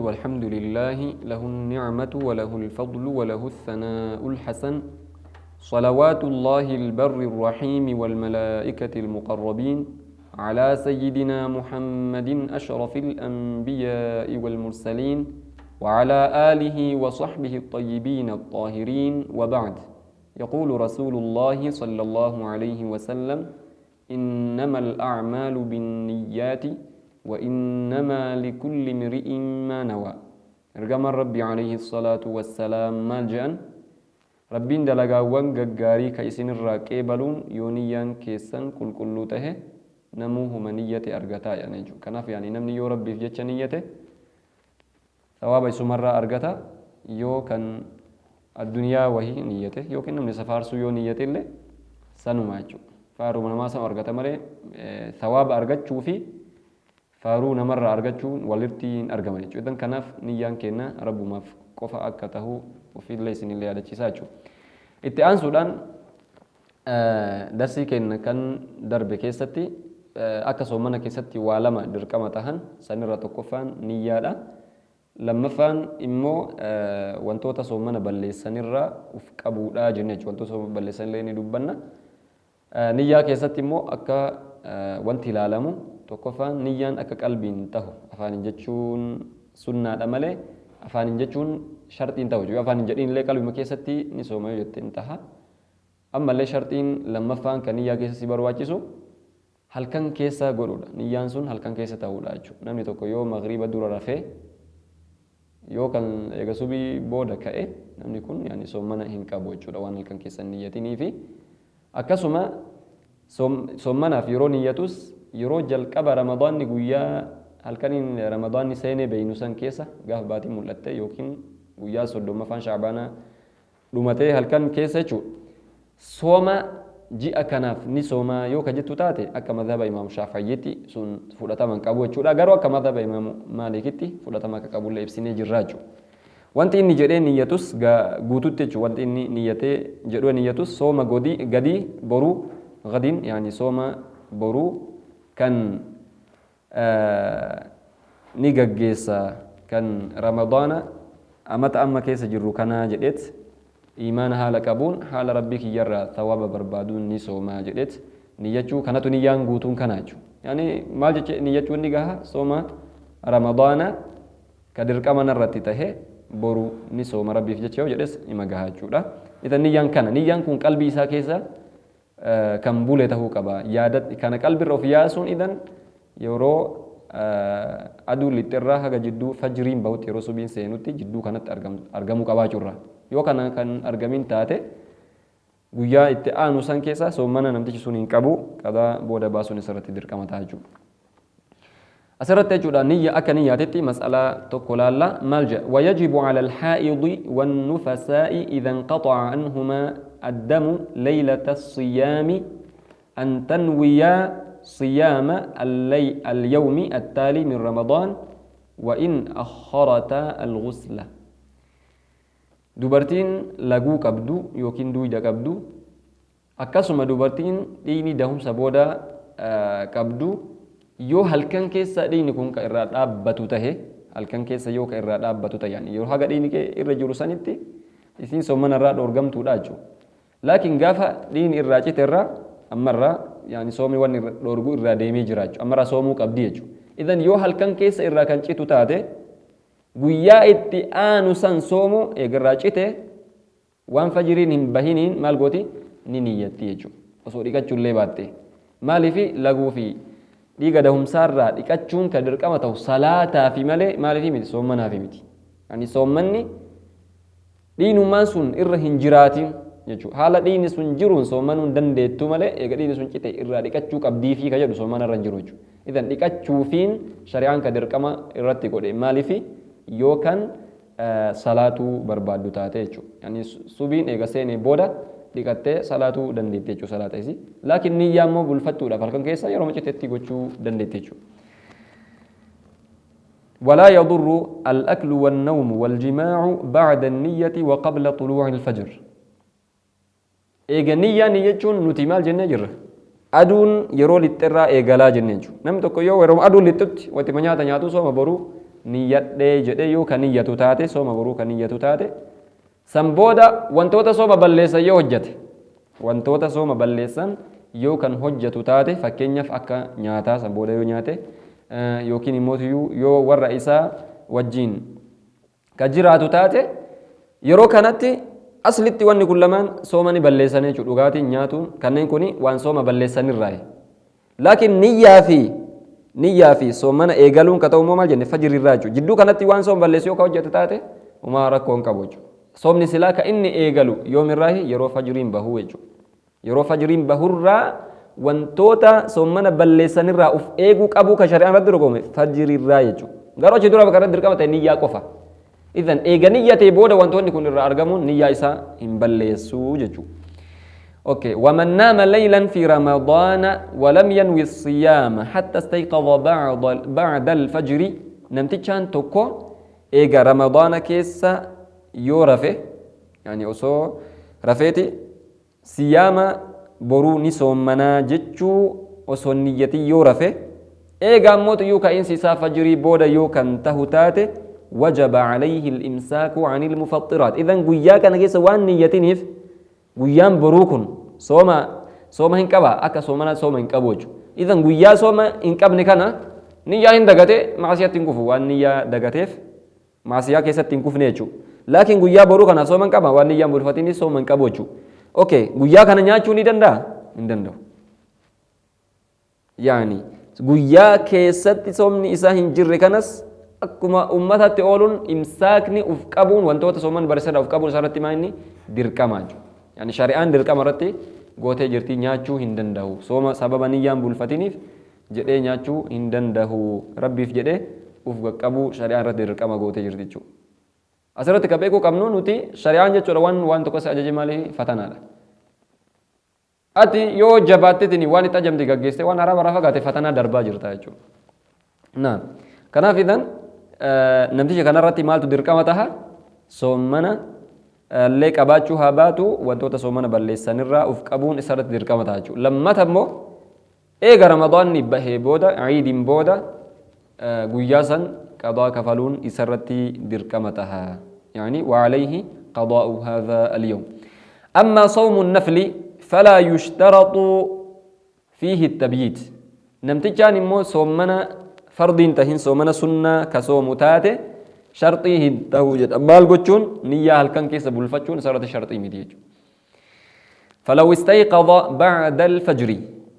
والحمد لله له النعمة وله الفضل وله الثناء الحسن صلوات الله البر الرحيم والملائكة المقربين على سيدنا محمد أشرف الأنبياء والمرسلين وعلى آله وصحبه الطيبين الطاهرين وبعد. يقول رسول الله صلى الله عليه وسلم إنما الأعمال بالنيات وإنما لكل امرئ ما نوى. ergama rabbi alayhi الصلاة والسلام maal jedhan rabbiin dalagaawwan gaggaarii ka isinirraa qeebaluun yoo niyyaan keessan qulqulluu tahe namuu huma niyyate argataa jedhan jechuudha. Kanaaf yaani namni yoo rabbiif jecha niyyate sawaaba isumarraa argata. yoo kan addunyaa wahii niyyate yookiin namni safaarsuu yoo niyyate illee sanuma jechuudha. faaruu namaa san argata malee sawaaba argachuu fi faaruu namarraa argachuun walitti argaman jechuudha. Kanaaf niyyaan kenna rabbumaaf qofa akka tahu ofiillee isinillee yaadachiisaa jechuudha. Itti aansuudhaan darsii kenna kan darbe keessatti akka soomana keessatti waa lama dirqama tahan sanirra tokkoffaan niyyaadha. Lammaffaan immoo wantoota soomana balleessanirraa uf qabuudha jenne jechuudha. Wantoota soomana balleessanillee ni dubbanna. Niyyaa keessatti immoo akka wanti ilaalamu tokkoffaan niyyaan akka qalbiin tahu afaanin jechuun sunnaadha malee afaanin jechuun shartiin tahu jechuudha. Afaanin jedhiin illee qalbima keessatti ni sooma yoo jetteen taha. Ammallee shartiin lammaffaan kan niyyaa keessatti barbaachisu halkan keessa godhuudha. Niyyaan sun halkan keessa ta'uudha jechuudha. Namni tokko yoo magriiba dura rafee yoo kan eega subii booda ka'e namni kun yaani soomana hin qabu jechuudha waan halkan keessa niyyatinii fi akkasuma soomanaaf yeroo niyyatus yeroo jalqaba ramadaanni guyyaa halkaniin ramadaanni seenee beeynu san keessa gaaf baatii mul'atte yookiin guyyaa 30ffaan shaabaanaa dhumatee halkan keessa jechuudha. Sooma ji'a kanaaf ni sooma yoo ka jettu taate akka madhaba imaam Shaafayyiitti sun fudhatama hin qabu jechuudha. Garuu akka madhaba imaam Maalikitti fudhatama akka qabullee ibsinee jirra jechuudha. Wanti inni jedhee niyyatus guututti jechuudha. Wanti inni niyyatee jedhee niyyatus sooma gadii boruu gadiin yaani sooma boruu kan ni gaggeessa kan ramadaana amata amma keessa jirru kana jedheet imaana haala qabuun haala rabbii kiyyarraa thawaaba barbaaduun ni soomaa jedheet niyyachuu kanatu niyyaan guutuun kana jechuudha. Yaani maal jecha niyyachuu inni gaha sooma ramadaana ka dirqama narratti tahe boru ni sooma rabbiif jecha yoo jedhes ima gaha jechuudha. Itan niyyaan kana niyyaan kun qalbii isaa keessa kan bule tahuu qaba. Yaada kana qalbirra of yaasuun idan yeroo aduu lixirraa haga jidduu fajriin bahutti yeroo subiin seenutti jidduu kanatti argamuu qabaachuurra. Yoo kana kan argamin taate guyyaa itti aanu san keessa soomana namtichi sun hin qabu qadaa booda baasuun isarratti dirqama ta'a jechuudha. Asirratti jechuudha niyya akka niyyaatitti mas'alaa tokko laalla maal jedha wayajibu ala alhaa'idi wannufasaa'i idha inqata'a anhumaa addamu laylata asiyaami an tanwiyaa صيام اليوم التالي من رمضان وإن أخرتا الغسل. dubartiin laguu qabdu yookiin duuda qabdu akkasuma dubartiin dhiigni dahumsa booda qabdu yoo halkan keessa dhiigni kun ka irraa dhaabbatu tahe halkan keessa yoo ka irraa dhaabbatu tahe yani yoo haga dhiigni irra jiru sanitti isin soomana irraa dhoorgamtuudha jechuudha. Laakiin gaafa dhiigni irraa cite irraa ammarraa yani soomni waan dhoorguu irraa deemee jira jechuudha. Ammarraa soomuu qabdi jechuudha. Idan yoo halkan keessa irraa kan citu taate guyyaa itti aanu san soomu eegarraa cite waan fajiriin hin bahiniin maal gooti ni niyyatti jechuudha. Osoo dhiqachuullee baatte maaliifi laguu fi dhiiga dahumsaarraa dhiqachuun ka dirqama ta'u salaataa fi malee maaliifi miti soommanaa fi miti. Yani soommanni dhiinummaan sun irra hin jiraatin jechuudha. Haala dhiigni sun jiruun soommanuu hin dandeettu malee eega dhiigni sun cite irraa dhiqachuu qabdii fi ka jedhu soommanaa irra hin jiru jechuudha. Idan dhiqachuufiin shari'aan ka dirqama irratti godhe maaliifi yookaan salaatuu barbaaddu taate jechuudha. Yani subiin eega seenee booda dhiqattee salaatuu dandeetti jechuudha salaata isii. Laakiin niyyaa immoo bulfattuudhaaf halkan keessa yeroo maciteetti gochuu dandeetti jechuudha. ولا يضر الأكل والنوم والجماع بعد النية وقبل طلوع الفجر. إيجا نية نيجون نتيمال جنة جرة. أدون يرو للترى إيجالا جنة جو. نم تكو يو يروم أدون للتت وتمنيات نياتو سو مبرو niyyadhee jedhee yoo kan niyyatu taate sooma boruu kan niyyatu taate san booda wantoota sooma balleessan yoo hojjete wantoota sooma balleessan yoo kan hojjetu taate fakkeenyaaf akka nyaataa san booda yoo nyaate yookiin immoo yoo warra isaa wajjin ka jiraatu taate yeroo kanatti aslitti wanni kun lamaan sooma ni balleessan jechuudha dhugaatiin nyaatuun kanneen kuni waan sooma balleessanirraa laakiin niyyaa fi soomana eegaluun ka ta'u maal jenne fajriirraa jechuudha jidduu kanatti waan sooma balleessu yoo ka hojjete taate umaa rakkoon qabu jechuudha soomni silaa ka inni eegalu yoomirraahi yeroo fajriin bahuu jechuudha yeroo fajriin bahurraa wantoota soomana balleessanirraa uf eeguu qabu ka shari'aan irratti dorgome fajriirraa jechuudha garuu achi dura bakka irratti dirqama ta'e niyyaa qofa idhan eega niyyatee booda wantoonni kun irraa argamuun niyyaa isaa hin balleessuu jechuudha اوكي ومن نام ليلا في رمضان ولم ينوي الصيام حتى استيقظ بعد الفجر نمتشان توكو ايغا رمضان كيسا يورفه يعني اوسو رفيتي صيام برو نسومنا جچو اوسو نيتي يورفه ايغا موت يوكا انسي فجري بودا يوكا تهتاته وجب عليه الامساك عن المفطرات اذا غياك نجيس وان نيتينف guyyaan boruu kun sooma hin qaba akka soomana sooma hin qabu jechuudha idan guyyaa sooma hin qabne kana niyyaa hin dagate maasiyatti hin kufu waan niyyaa dagateef maasiyaa keessatti hin kufne jechuudha laakiin guyyaa boruu kana sooma hin qaba waan niyyaan bulfatiinis sooma hin qabu jechuudha okay guyyaa kana nyaachuu ni danda'a hin danda'u yaani guyyaa keessatti soomni isaa hin jirre kanas akkuma ummatatti ooluun imsaakni uf qabuun wantoota sooman barsiisaa uf qabuun isaarratti maayini dirqama jechuudha يعني شريعان درقم رتي قوتي جرتي نياتشو هندنده سوما سبب نيام بولفتينيف جدي نياتشو هندنده ربي في جدي وفق قبو شريعان رتي درقم قوتي جرتيشو أسرت كبيكو كمنو نوتي شريعان جتشو وان تقص أجاجي مالي فتانا لا أتي يو جباتي تني وان تجم دي قاقيستي وان عرب رفقاتي فتانا دربا جرتا يجو نعم كنا في ذن نمتيجي كنا رتي مالتو درقم تها سومنا illee qabaachuu haa baatu wantoota soomana balleessanirraa uf qabuun isarratti dirqama ta'a jechuudha. Lammata immoo eega ramadaanni bahee booda ciidiin booda guyyaa san qadaa kafaluun isarratti dirqama ta'a. Yani وعليه قضاء هذا اليوم. أما صوم النفل فلا يشترط فيه التبييت. نمتجان immoo soomana fardiin tahin soomana sunnaa ka soomu taate شرطي هدهو جد أمال قتشون نية هالكن كيس بولفتشون صارت شرطي مديج فلو استيقظ بعد الفجر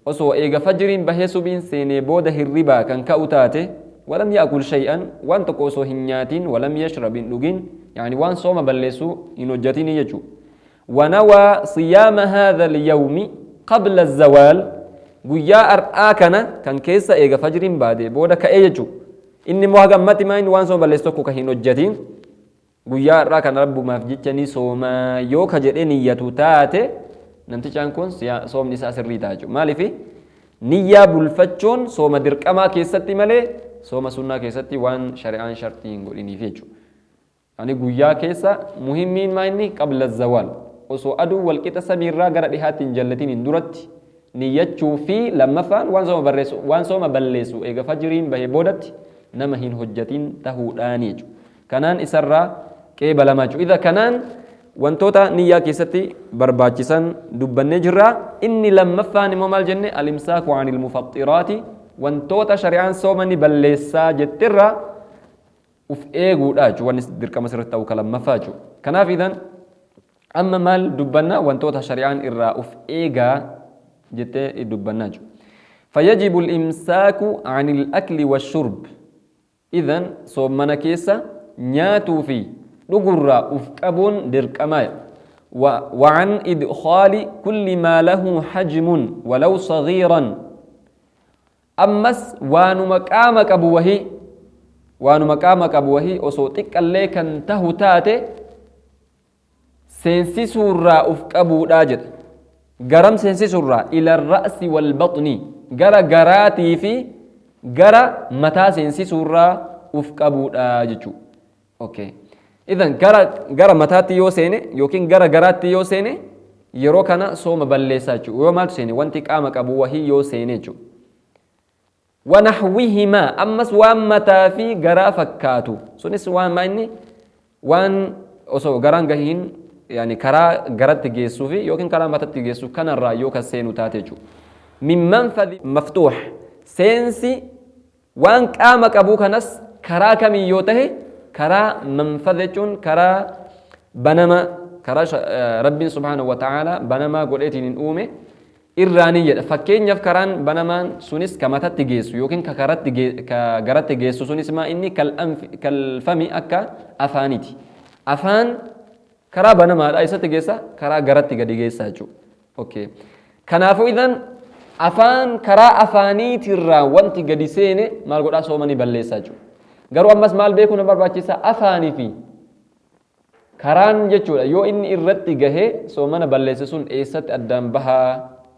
وسو إيجا فجر بهيسو بين سيني بوده الربا كان كأوتاته ولم يأكل شيئا وان تقوسو هنيات ولم يشرب لجين يعني وان صوم بلسو إنوجتين يجو ونوى صيام هذا اليوم قبل الزوال قيا أرآكنا كان كيس إيجا فجر بعد بوده كأيجو inni immoo hagammatti maa inni waan sooma balleessu tokko ka hin hojjetiin guyyaa irraa kan rabbumaaf jecha ni sooma yoo ka jedhee niyyatu taate namtichaan kun soomni isaa sirrii ta'a jechuudha maaliif niyyaa bulfachuun sooma dirqamaa keessatti malee sooma sunnaa keessatti waan shari'aan shartii hin godhiniif jechuudha ani guyyaa keessa muhimmiin maa inni qabla zawaal osoo aduu walqixa samiirraa gara dhihaatti hin jallatiin hin duratti niyyachuu fi lammaffaan waan sooma balleessu eega fajriin bahee boodatti nama hin hojjatin tahuudhaani jechuudha. Kanaan isarraa qeebalamaa jechuudha. Idha kanaan wantoota niyyaa keessatti barbaachisan dubbannee jirra. Inni lammaffaan immoo maal jenne alimsaaku anil mufaxxiraati wantoota shari'aan soomani balleessaa jettirra uf eeguudha jechuudha. Wanni dirqama sirriitti ta'u ka lammaffaa jechuudha. Kanaaf idhan amma maal dubbanna wantoota shari'aan irraa uf eegaa jettee dubbannaa jechuudha. فيجب الإمساك عن الأكل والشرب إذن صومنا كيسا نياتو في نقرى أفكبون دركماء وعن إدخال كل ما له حجم ولو صغيرا أمس وانو مقامك أبوهي وصوتك اللي كان تهتاتي سينسي سورة أفكبو راجد قرم سينسي سورة إلى الرأس والبطن قرى قراتي في قرى متى سينسي سورة أفكبو راجد أوكي إذن قرى متاتي يو سيني يوكين قرى قراتي يو سيني yeroo kana sooma balleessaa jechuudha yoo maaltu seene wanti qaama qabu wahii yoo seene jechuudha ونحوهما أمس وان متى في غرا فكاتو سنس وان ما إني وان أصو غران غهين يعني كرا غرات تجيسو في يوكن كرا متى تجيسو كان الرأيو كسينو تاتيجو من منفذ مفتوح سينسي وان قامك أبوك نس كرا كم يوته كرا منفذجون كرا بنما كرا ربي سبحانه وتعالى بنما قلتين أومي irraanii jedha fakkeenyaaf karaan banamaan sunis kamatatti geessu yookiin ka garatti geessu sunis maa inni kalfami akka afaaniti afaan karaa banamaadha isatti geessa karaa garatti gadi geessa jechuudha okay kanaafuu idan afaan karaa afaaniitirraa wanti gadi seene maal godhaa soomanii balleessa jechuudha garuu ammas maal beekuu na barbaachisa afaanii fi karaan jechuudha yoo inni irratti gahee soomana balleesse sun eessatti addaan bahaa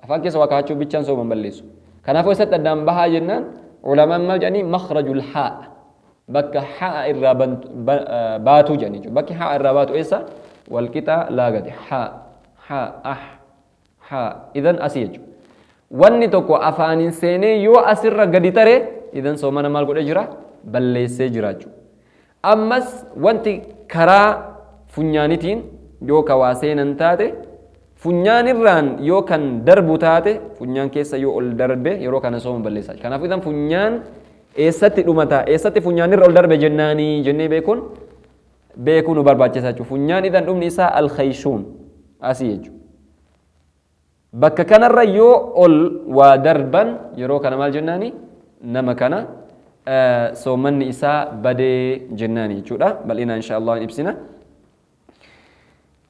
afaan keessa waa kaa'achuu bichaan sooman balleessu kanaafuu eessatti addaan bahaa jennaan ulamaan maal jedhanii makhrajul haa bakka haa irraa baatuu jedhanii jechuudha bakki haa irraa baatu eessa walqixa laagate haa idan asii jechuudha wanni tokko afaaniin seenee yoo asirra gadi tare idan soomana maal godhee jira balleessee jira jechuudha ammas wanti karaa funyaanitiin yoo kawaa seenan taate funyaan irraan yoo kan darbu taate funyaan keessa yoo ol darbe yeroo kana sooma balleessaa kanaaf idan funyaan eessatti dhumata eessatti funyaan irra ol darbe jennaanii jennee beekuu nu barbaachisa jechuudha funyaan idan dhumni isaa alkhayshuun asii jechuudha bakka kanarra yoo ol waa darban yeroo kana maal jennaanii nama kana soomanni isaa badee jennaanii jechuudha bal'inaan inshaallah ibsina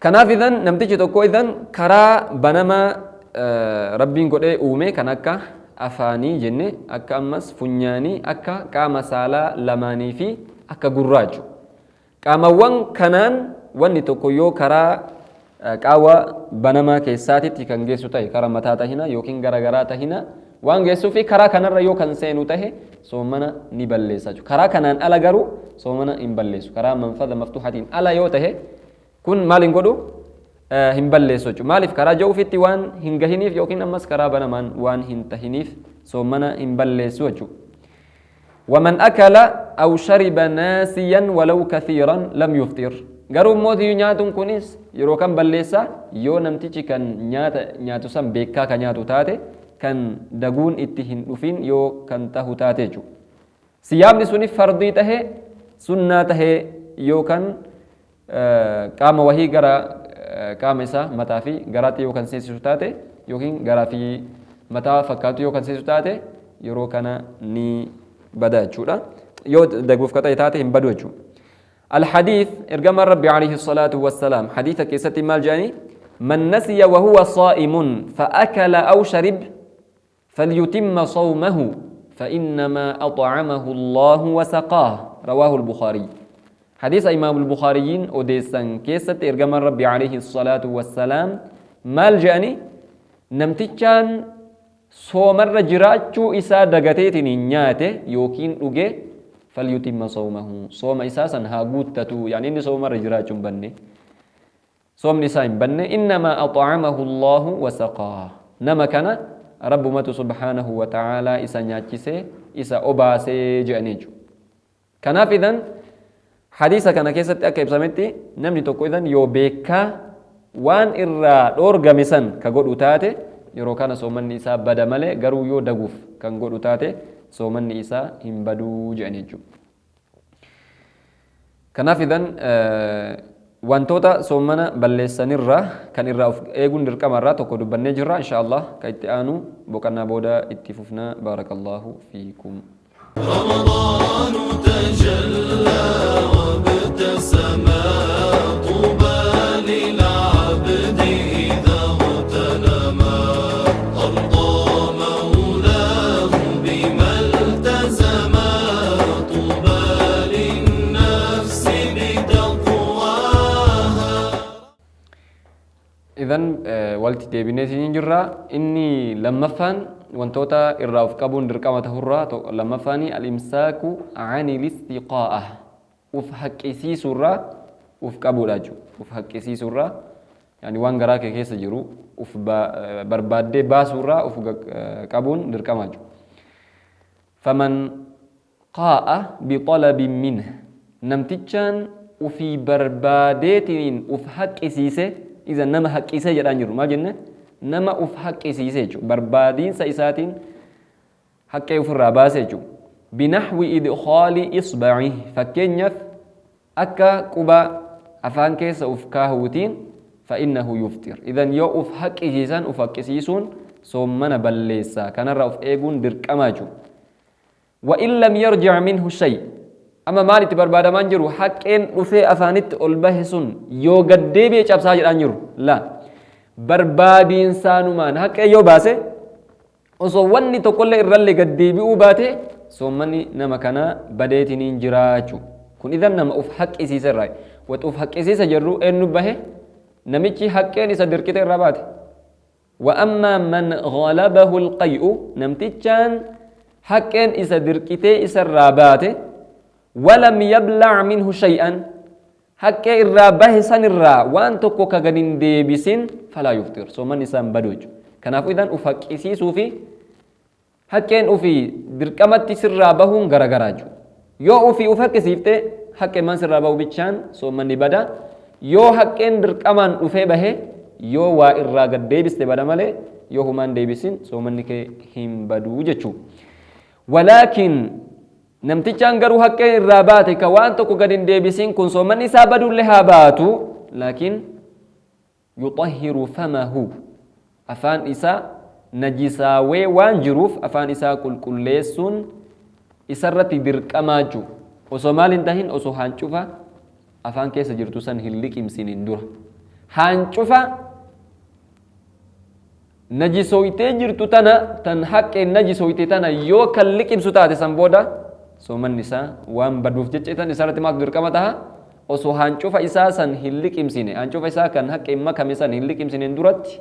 kanaaf idan namtichi tokko idan karaa banamaa rabbiin godhee uume kan akka afaanii jenne akka ammas funyaanii akka qaama saalaa lamaanii fi akka gurraachu qaamawwan kanaan wanni tokko yoo karaa qaawwa banamaa keessaatitti kan geessu ta'e karaa mataa tahina yookiin garagaraa tahina waan geessuu fi karaa kanarra yoo kan seenu tahe soomana ni balleessa karaa kanaan ala garuu soomana hin balleessu karaa manfadha maftuhatiin ala yoo tahe kun maal hin godhu hin balleessu jechuudha maaliif karaa jawufitti waan hin gahiniif yookiin ammas karaa banamaan waan hin tahiniif soomana hin balleessu jechuudha waman akala aw shariba naasiyan walaw kathiiran lam yuftir garuu mootii nyaatuun kunis yeroo kan balleessa yoo namtichi kan nyaatu san beekaa ka nyaatu taate kan daguun itti hin dhufin yoo kan tahu taate jechuudha siyaamni suni fardii tahee sunnaa tahee yookaan qaama wahii gara qaama isaa mataa fi garaatti yoo kan seensisu taate yookiin garaa fi mataa fakkaatu yoo kan seensisu taate yeroo kana ni bada jechuudha yoo daguuf ta'e taate hin badu jechuudha الحديث إرجم الرب عليه الصلاة والسلام حديث كيسة مال جاني من نسي وهو صائم فأكل أو شرب فليتم صومه فإنما أطعمه الله وسقاه رواه البخاري حديث إمام البخاريين أوديسان كيسة إرجم الرب عليه الصلاة والسلام مال جاني نمتيجان صومر جراجو إسا دقتيتني نياته يوكين أوجي فليتم صومه صوم إساسا هاغوتتو يعني إني صومر جراجو بني صوم نسايم بني إنما أطعمه الله وسقاه نما كان رب مت سبحانه وتعالى إسا نياتشيسي إسا أوباسي جانيجو كناف إذن حديثا كان كيسة أكيب سمتي نمني توكو إذن يو بيكا وان إرى دورغا مسان كغود أتاتي يرو كان صومن إسا بدا ملي غرو يو دغوف كان غود أتاتي صومن إسا هم بدو جانيجو كناف إذن وانتوتا صومنا بلسان الرا كان الرا ايغون درقم الرا توكو دبني جرا إن شاء الله كايتانو بوكنا بودا اتففنا بارك الله فيكم رمضان تجلى وابتسم طوبى للعبد إذا اغتنما أرضى مولاه بما التزما طوبى للنفس بتقواها إذن والتي تبينيتين جرا إني لما فان wantoota irraa of qabuun dirqama tahurraa lammaffaan al-imsaaku ani listiqaa'ah uf haqqisiisurraa uf qabuudha jechuudha uf haqqisiisurraa yani waan garaa kee keessa jiru uf barbaaddee baasurraa uf qabuun dirqama jechuudha faman qaa'a bixalabin minh namtichaan ufii barbaadeetiin uf haqqisiise iza nama haqqisee jedhaan jiru maal jenne nama uf haqqisiise jechuudha barbaadiinsa isaatiin haqqee ofirraa baase jechuudha binaxwi idkhaali isbaci fakkeenyaaf akka quba afaan keessa uf kaahuutiin فإنه يفطر إذن يو أف حق إجيسان أف حق إسيسون صومنا بليسا كان رأف إيقون درك أماجو وإن لم يرجع منه شيء أما مالي تبربادا منجرو حق إن أفي أفانت ألبهسون يو قدي بيش أبساجر أنجرو لا بربادي إنسانو مان حق يو باسي وصواني تقول إرالي قدي بيو باتي صومني نما كان بديتني انجراجو كن إذن نما أف حق إسيسا راي وتأف حق إسيسا جرو إنو بهي namichi haqqeen isa dirqite irraa baate wa ammaa man ghalabahu alqay'u namtichaan haqqeen isa dirqitee isa irraa baate walam yabla' minhu shay'an haqqee irraa bahe san irraa waan tokko ka gad hin deebisin falaa yuftir sooman isaan baduu kanaaf idan uf haqqisiisuu fi haqqeen ufii dirqamatti sirraa bahuun garagaraaju yoo ufii uf haqqisiifte haqqee man sirraa bahu bichaan soomanni bada yoo haqqeen dirqamaan dhufee bahe yoo waa irraa gad deebiste bada malee yoo humaan deebisin soomanni kee hin baduu jechuu walaakin namtichaan garuu haqqeen irraa baate ka waan tokko gad hin deebisin kun soomanni isaa baduullee haa baatu laakiin yuxahhiru famahu afaan isaa najisaawee waan jiruuf afaan isaa qulqulleessuun isarratti dirqamaaju osoo maal hin tahin osoo hancufa afaan keessa jirtu san hin liqimsinin dura hancufa najisoytee jirtu tana tan haqqeen najisoyte tana yoo kan liqimsu taate san booda soomanni isaa waan baduuf jecha tan isarratti maal dirqama taha osoo hancufa isaa san hin liqimsine hancufa isaa kan haqqeen makame san hin liqimsinin duratti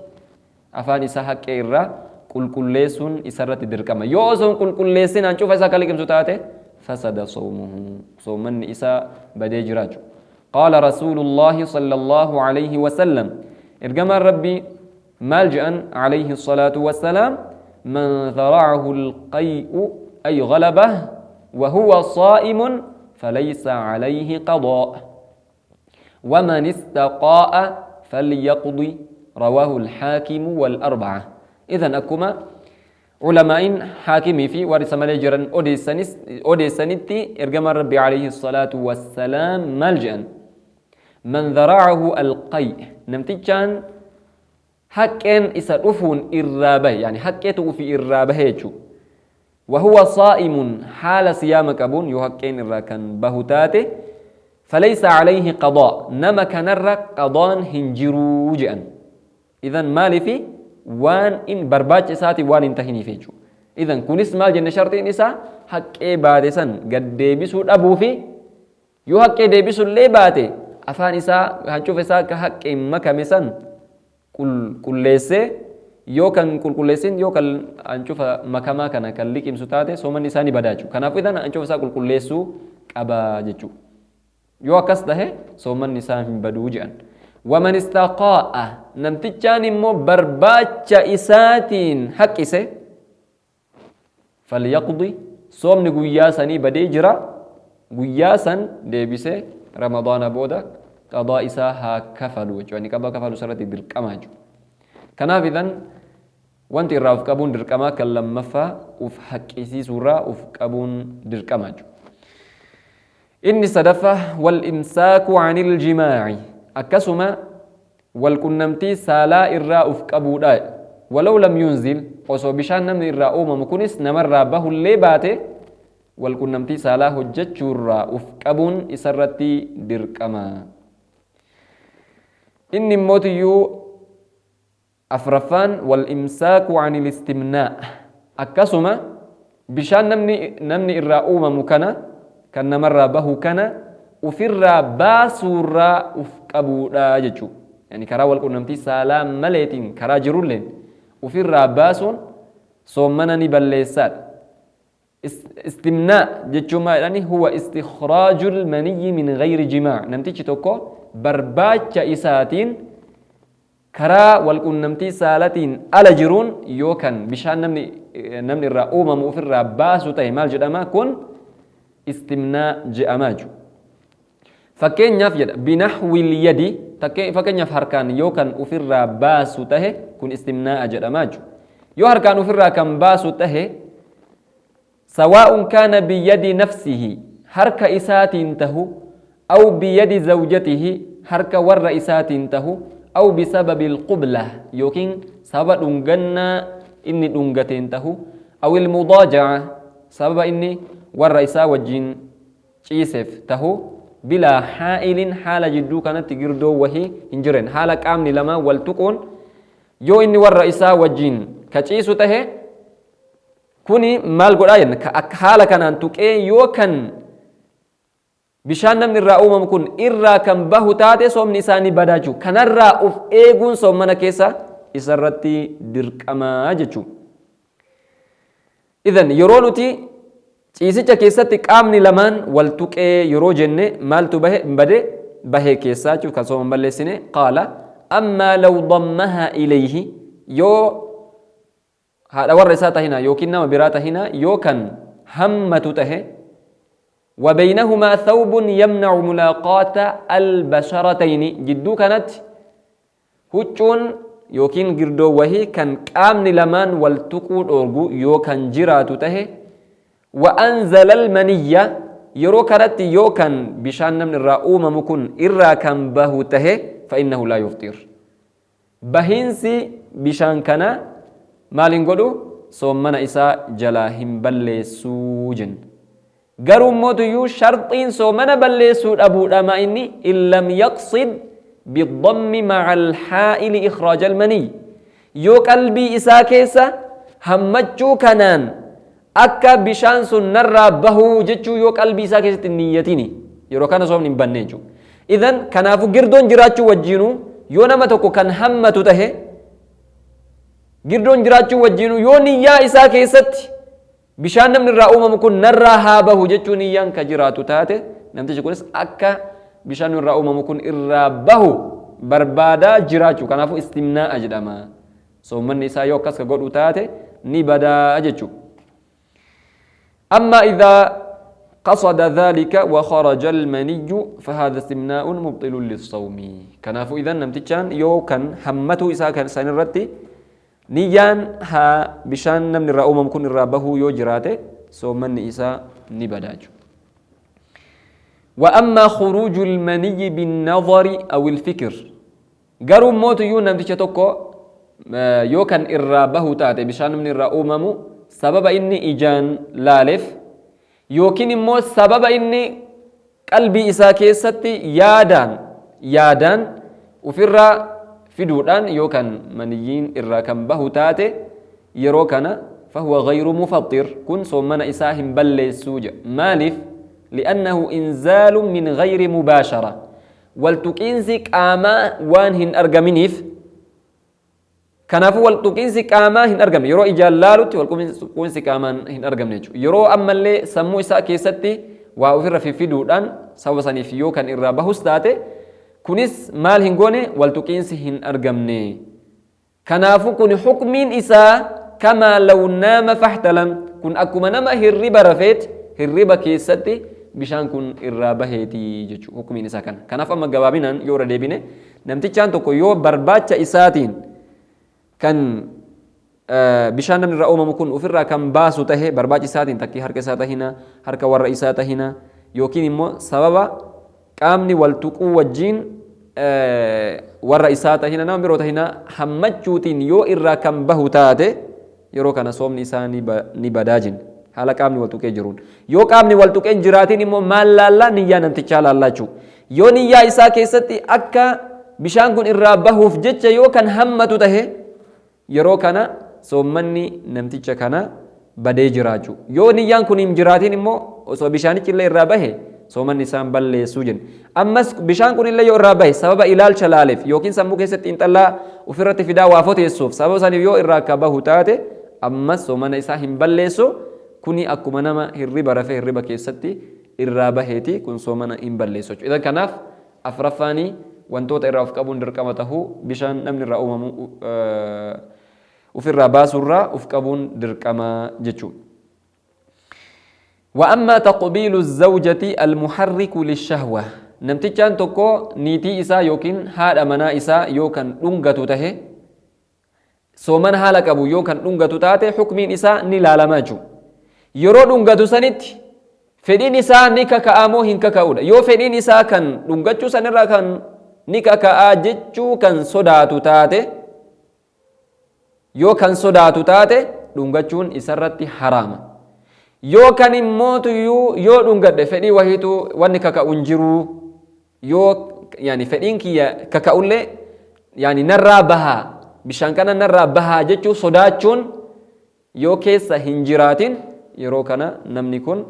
afaan isaa haqqee irraa qulqulleessuun isarratti dirqama yoo osoo qulqulleessin hancufa isaa kan liqimsu taate fasada sawmuhu soomanni isaa badee jiraachuu قال رسول الله صلى الله عليه وسلم إرجما ربي مالجأ عليه الصلاة والسلام من ذرعه القيء أي غلبه وهو صائم فليس عليه قضاء ومن استقاء فليقضي رواه الحاكم والأربعة إذن أكما علماء حاكمي في ورث ملجرا أوديسانيتي إرجما ربي عليه الصلاة والسلام مالجأ من ذرعه القيء نمتجان حقين إسرفون إرابه يعني حقيته في إرابه وهو صائم حال صيامك أبون يحقين الراكن بهتاته فليس عليه قضاء نما كان قضاء هنجرو جأن إذن مالي في وان إن برباج إساتي وان انتهيني فيجو إذن كنس مال جنة شرطين إسا حق إبادسا قد ديبسو أبو في يو حق ديبسو اللي باتي afaan isaa hancufa isaa ka haqqeen makame san qulqulleessee yoo kan qulqulleessin yoo kan hancufa makamaa kana kan liqimsu taate soomanni isaa ni badaachu kanaaf idan hancufa isaa qulqulleessuu qaba jechuu yoo akkas tahe soomanni isaa hin baduu jedhan waman istaqaa'a namtichaan immoo barbaacha isaatiin haqqise falyaqdi soomni guyyaa sanii badee jira guyyaa san deebisee رمضان بودا قضاء إساها كفلوا يعني قضاء كفلوا سرتي درقما كناف إذن وانت الراف كابون درقما كلم مفا وف حق إسي سورة وف كابون درقما إني صدفة والإمساك عن الجماع أكسما والكنمتي سالا إرا وف كابودا ولو لم ينزل وصو بشان نمن إرا أوما مكونس نمر رابه اللي باته والكنمتي سالا هجت شورا أفقبون إسرتي درقما إني موتيو أفرفان والإمساك عن الاستمناء أكسما بشان نمني الرأوم مكنا كان نمر به كنا وفر باسورا أفقبو لا يجو يعني كرا والكنمتي سالا مليتين كرا جرولين وفر باسون صومنني بالليسات استمناء جتشوما يعني هو استخراج المني من غير جماع نمتيجي توكو برباچا إساتين karaa walqunnamtii saalatiin ala jiruun yookaan bishaan namni irraa uumamu ofirraa baasu ta'e maal jedhama kun istimnaa jedhamaa jiru. Fakkeenyaaf jedha binaxwil yadi fakkeenyaaf harkaan yookaan ofirraa baasu tahe kun istimnaa jedhamaa jiru. Yoo harkaan ofirraa kan baasu tahe sawaa'un kaana biyadi nafsihi harka isaatiin tahu aw biyadi zawjatihi harka warra isaatiin tahu aw bisababi alqubla yookiin sababa dhungannaa inni dhungateen tahu aw ilmudaaja'a sababa inni warra isaa wajjin ciiseef tahu bilaa haa'ilin haala jidduu kanatti girdoo wahii hin jiren haala qaamni lama wal tuquun yoo inni warra isaa wajjin ka ciisu tahe kuni maal godhaa jenna haala kanaan tuqee yoo kan bishaan namni irraa uumamu kun irraa kan bahu taate soomni isaanii badaa jechuudha. Kanarraa of eeguun soomana keessa isarratti dirqamaa jechuudha. Idan yeroo nuti ciisicha keessatti qaamni lamaan wal tuqee yeroo jenne maaltu bahee keessaa jechuudha kan sooman balleessine qaala ammaa law dammahaa ilayhi yoo haadha warra isaa tahina yookiin nama biraa tahina yoo kan hammatu tahe وبينهما ثوب يمنع ملاقاة البشرتين جدو كانت هجون يوكين جردو وهي كان كامن لمان والتقود أورغو يو كان جراتو تهي وأنزل المنية يرو كانت يو كان بشان من الرؤوم مكون إرا كان بهو تهي فإنه لا يفطر بهنسي بشان كان مالين قدو صومنا إسا جلاهم بلي سوجن garuu mootuyyuu sharxiin soomana balleessuu dhabuudha inni illam yaqsid bidammi maca alhaa'ili ikraaja almanii yoo qalbii isaa keessa hammachuu kanaan akka bishaan sun narraa bahuu jechuu yoo qalbii isaa keessatti niyyatini yeroo kana soomni hin banne jechuudha. Idan kanaafu girdoon jiraachuu wajjiinuu yoo nama tokko kan hammatu tahe girdoon jiraachuu wajjiinuu yoo niyyaa isaa keessatti bishaan namni irraa uumamu kun narraa haa bahu jechuun niyyaan ka jiraatu taate namtichi kunis akka bishaan irraa uumamu kun irraa bahu barbaadaa jiraachuu kanaafuu istimnaa'a jedhama. Soomanni isaa yoo akkas ka godhu taate ni badaa jechuudha. أما إذا قصد ذلك وخرج المني فهذا استمناء مبطل للصوم كنافو إذا نمتشان يو كان همته إسا كان سنرتي نيان ها بشان نمن الرأوم ممكن الرابه يو جراته سومن إسا نبداج. وأما خروج المني بالنظر أو الفكر قروا موت يو نمتشتوكو يو كان الرابه تاتي بشان نمن الرأوم سبب إني إجان لالف يوكين مو سبب إني قلبي إسا كيستي يادان وفرا فدودان يوكان منيين إرا كان بهتاتي يروكنا فهو غير مفطر كن صومنا إساهم بل السوج مالف لأنه إنزال من غير مباشرة والتكينزك آما وانهن أرقمنيف kanaafuu walquuqiinsi qaamaa hin argamne yeroo ijaan laalutti walquuqiinsi qaamaa hin argamne jechuudha. Yeroo ammallee sammuu isaa keessatti waa ofirra fiduudhaan sababa saniif yoo kan irraa bahus taate kunis maal hin goone walquuqiinsi hin argamne. Kanaafuu kun hukmiin isaa kamaa law naama fahtalam kun akkuma nama hirriba rafeet hirriba keessatti bishaan kun irraa baheeti jechuudha hukmiin isaa kana. Kanaaf amma gabaabinaan yoo irra deebine namtichaan tokko yoo barbaacha isaatiin kan bishaan namni irraa uumamu kun ofirraa kan baasu tahe barbaachi isaatiin takkii harka isaa tahina harka warra isaa tahina yookiin immoo sababa qaamni wal tuquu wajjiin warra isaa tahina nama biroo tahina hammachuutiin yoo irraa kan bahu taate yeroo kana soomni isaa ni badaajin haala qaamni wal tuqee jiruun yoo qaamni wal tuqee hin jiraatiin immoo maal laallaa niyyaa namtichaa laallachuu yoo niyyaa isaa keessatti akka bishaan kun irraa bahuuf jecha yoo kan hammatu tahe yeroo kana soommanni namticha kana badee jiraachuu yoo niyyaan kun hin jiraatiin immoo osoo bishaanichi illee irraa bahe soommanni isaan balleessuu jenna. Ammas bishaan kun illee yoo irraa bahe sababa ilaalcha laaleef yookiin sammuu keessatti xiinxallaa ofirratti fidaa waa foteessuuf sababa saniif yoo irraa akka bahu taate ammas soommanni isaa hin balleessu kuni akkuma nama hirriba rafee hirriba keessatti irraa baheeti kun soommanni hin balleessu. Idan kanaaf afraffaanii wantoota irraa of qabuun dirqama tahuu bishaan namni irraa uumamu ofirraa baasurraa of qabuun dirqama jechuudha. وأما تقبيل الزوجة المحرك للشهوة نمتجان توكو نيتي إسا يوكين هذا منا إسا يوكن لنغتو تهي سومن حالك أبو يوكن لنغتو تاتي حكمين إسا نلالا ماجو يرو لنغتو سنت فدين إسا نكا كأمو هنكا كأودا يو فدين إسا كان لنغتو سنرا كان نكا كأججو كان صداتو تاتي يو كان صداتو تاتي لنغتون إسرتي حراما yoo kan immootu yoo dhungadhe fedhii wahiitu wanni kaka'uun jiru yoo yani fedhiin kiyya kaka'ullee yani narraa bahaa bishaan kana narraa bahaa jechuu sodaachuun yoo keessa hin jiraatin yeroo kana namni kun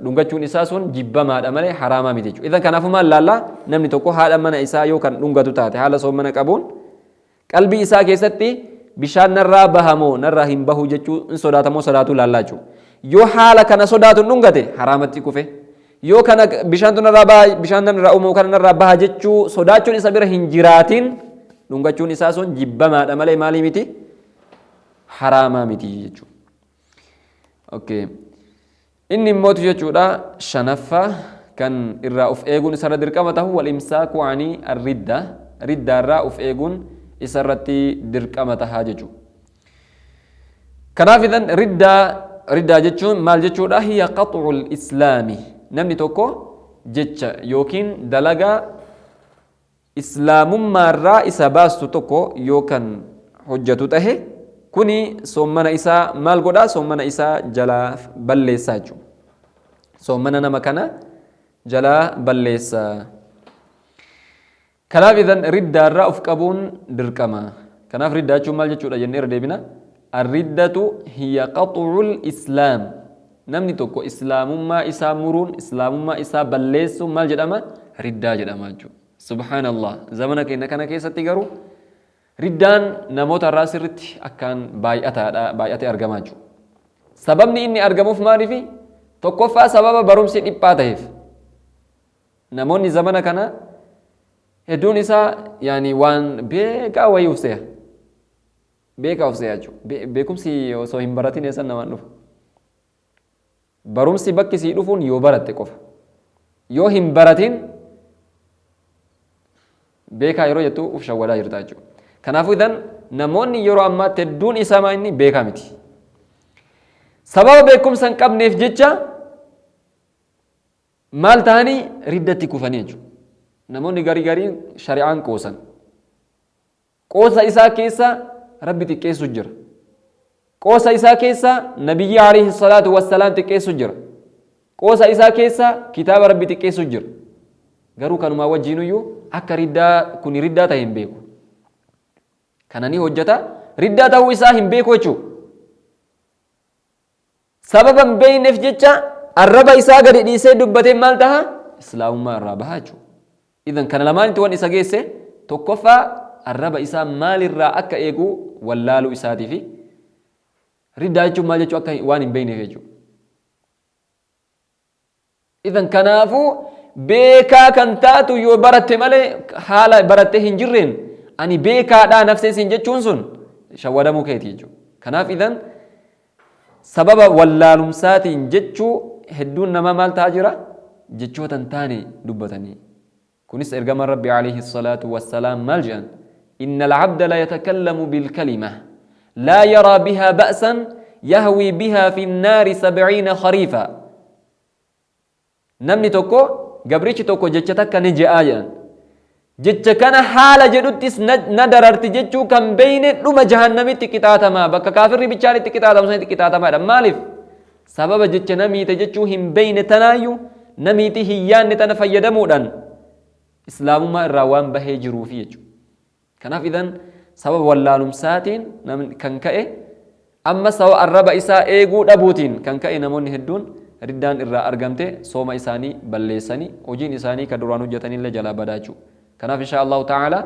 dhungachuun isaa sun jibbamaadha malee haraamaa miti jechuudha. Idan kanaafuma laallaa namni tokko haadha mana isaa yoo kan dhungatu taate haala soomana qabuun qalbii isaa keessatti bishaan narraa bahamoo narraa hin bahu jechuu in sodaatamoo sodaatu laallaa jechuudha. Yoo haala kana sodaatu dhungate haraamatti kufe yoo kana bishaan narraa baha bishaan narraa uumamu kana narraa baha jechuu sodaachuun isa bira hin jiraatin dhungachuun isaa sun jibbamaadha malee maalii miti haraamaa miti jechuudha. Okay. Inni immootu jechuudha shanaffaa kan irraa of eeguun isarra dirqama tahu wal imsaaku ani arridda riddaarraa of eeguun isarratti dirqama tahaa jechuudha. Kanaaf idan riddaa jechuun maal jechuudha hiya qaxuul islaami namni tokko jecha yookiin dalagaa islaamummaarraa isa baastu tokko yookaan hojjetu tahe kuni soommana isaa maal godhaa soommana isaa jalaa balleessaa jechuudha. Soommana nama kana jalaa balleessaa. Kanaaf idan riddaarraa of qabuun dirqama. Kanaaf riddaa jechuun maal jechuudha jennee irra deebina. Arriddatu hiya qaxuul islaam. Namni tokko islaamummaa isaa muruun islaamummaa isaa balleessuun maal jedhama? Riddaa jedhama jechuudha. Subhaanallah. Zamana keenya kana keessatti garuu riddaan namoota irraa sirritti akkaan baay'atee argamaa jechuudha. Sababni inni argamuuf maaliifi? Tokkoffaa sababa barumsi dhiphaa ta'eef. Namoonni zamana kana hedduun isaa yaani waan beekaa wayii ufseya. Beekaa ufseya jechuudha. Beekumsi osoo hin baratin eessan namaan dhufa. Barumsi bakki sii dhufuun yoo baratte qofa. Yoo hin baratin beekaa yeroo jettu uf shawwadaa jirta jechuudha. Kanaafuu idan namoonni yeroo ammaatti hedduun isaa inni beekaa miti. Sababa beekumsa hin qabneef jecha maal ta'anii riddatti kufanii jechuudha. Namoonni garii shari'aan qoosan. Qoosa isaa keessa Rabbi xiqqeessu jira. Qoosa isaa keessa Nabiyyi alayhi salaatu wassalaam xiqqeessu jira. Qoosa isaa keessa kitaaba Rabbi xiqqeessu jira. Garuu kanumaa wajjiinuyyuu akka riddaa kun riddaa ta'e hin beeku. Kana ni hojjeta riddaa ta'uu isaa hin beeku jechuudha. Sababa hin beekneef jecha arraba isaa gadi dhiisee dubbatee maal taha? Islaamummaa irraa baha jechuudha. Idan kana lamaanitti waan isa geesse tokkoffaa arraba isaa maalirraa akka eegu wallaaluu isaatii fi riddaa jechuun maal jechuu akka waan hin beekneef jechuudha. Idan kanaafuu beekaa kan taatu yoo baratte malee haala barattee hin jirreen ani beekaadhaa nafseesin jechuun sun shawwadamuu keeti jechuudha. Kanaaf idan sababa wallaalumsaatiin jechuu hedduun nama maal ta'aa jira jechoota hin taane dubbatanii. كنس إرجم ربي عليه الصلاة والسلام ملجأ إن العبد لا يتكلم بالكلمة لا يرى بها بأسا يهوي بها في النار 70 خريفا نمني توكو قبريش توكو جتشتك نجي آيان جتشكنا حالة جدوتس ندررت جتشو كم بين لما جهنمي تكتاتا ما بك كافر بيشاري تكتاتا مساني تكتاتا ما مالف سبب جتش نمي تجتشو هم بين تنايو نمي تهيان نتنفيدمو دان islaamummaa irraa waan bahee jiruuf jechuudha. Kanaaf idan sababa wallaalumsaatiin kan ka'e amma sababa arraba isaa eeguu dhabuutiin kan ka'e namoonni hedduun riddaan irraa argamte sooma isaanii balleessanii hojiin isaanii kan duraan hojjetanillee jalaa badaa jechuudha. Kanaaf insha Allahu ta'ala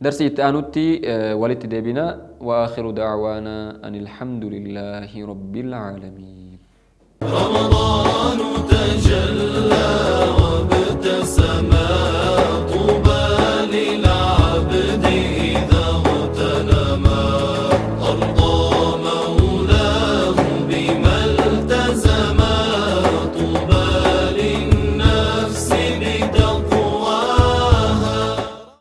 درسي تانوتي ولت ديبنا وآخر دعوانا أن الحمد لله رب العالمين.